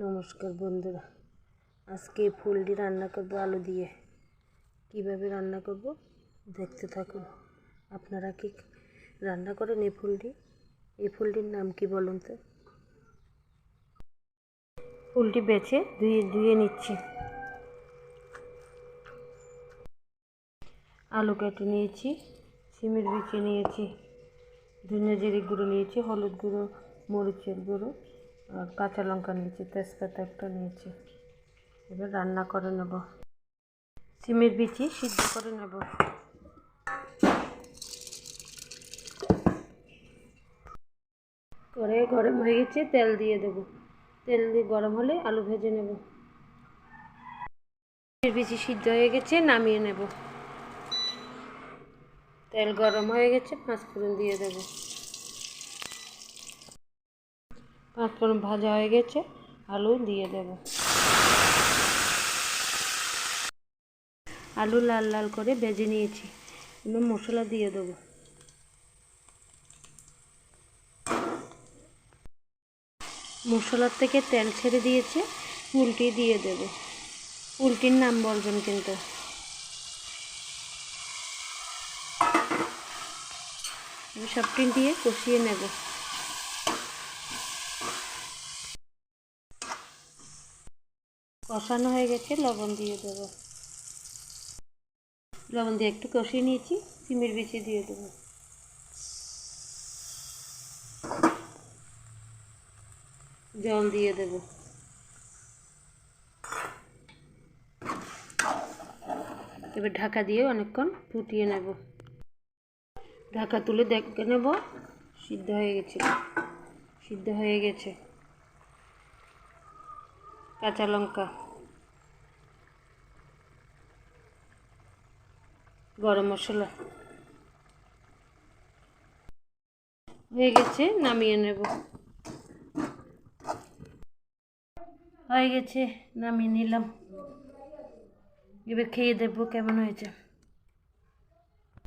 নমস্কার বন্ধুরা, আজকে ফুলটি রান্না করব আলু দিয়ে। কিভাবে রান্না করব দেখতে থাকুন। আপনারা কি রান্না করেন এই ফুলটি? এই ফুলটির নাম কি বলুন তো? ফুলটি বেছে ধুয়ে নিচ্ছি। আলু কেটে নিয়েছি, সিমের বিচি নিয়েছি, ধনে জিরে গুঁড়ো নিয়েছি, হলুদ গুঁড়ো, মরিচের গুঁড়ো আর কাঁচা লঙ্কা নিয়েছি, তেজপাতা একটা নিয়েছি। এবার রান্না করে নেব। সিমের বিচি সিদ্ধ করে নেব। কড়াই গরম হয়ে গেছে, তেল দিয়ে দেব। তেল দিয়ে গরম হলে আলু ভেজে নেব। সিমের বিচি সিদ্ধ হয়ে গেছে, নামিয়ে নেব। তেল গরম হয়ে গেছে, পাঁচফোড়ন দিয়ে দেব। পাঁচফোড়ন ভাজা হয়ে গেছে, আলু দিয়ে দেব। আলু লাল লাল করে ভেজে নিয়েছি, এবার মশলা দিয়ে দেব। মশলার থেকে তেল ছেড়ে দিয়েছে, ফুলটি দিয়ে দেব। ফুলটির নাম বলবেন কিন্তু। সবটি দিয়ে কষিয়ে নেব। কষানো হয়ে গেছে, লবণ দিয়ে দেব। লবণ দিয়ে একটু কষিয়ে নিয়েছি, সিমের বিচি দিয়ে দেব। জল দিয়ে দেব। এবার ঢাকা দিয়ে অনেকক্ষণ ফুটিয়ে নেব। ঢাকা তুলে দেখে নেব সিদ্ধ হয়ে গেছে। সিদ্ধ হয়ে গেছে। কাঁচা লঙ্কা, গরম মশলা হয়ে গেছে, নামিয়ে নেব। হয়ে গেছে, নামিয়ে নিলাম। এবার খেয়ে দেখবো কেমন হয়েছে।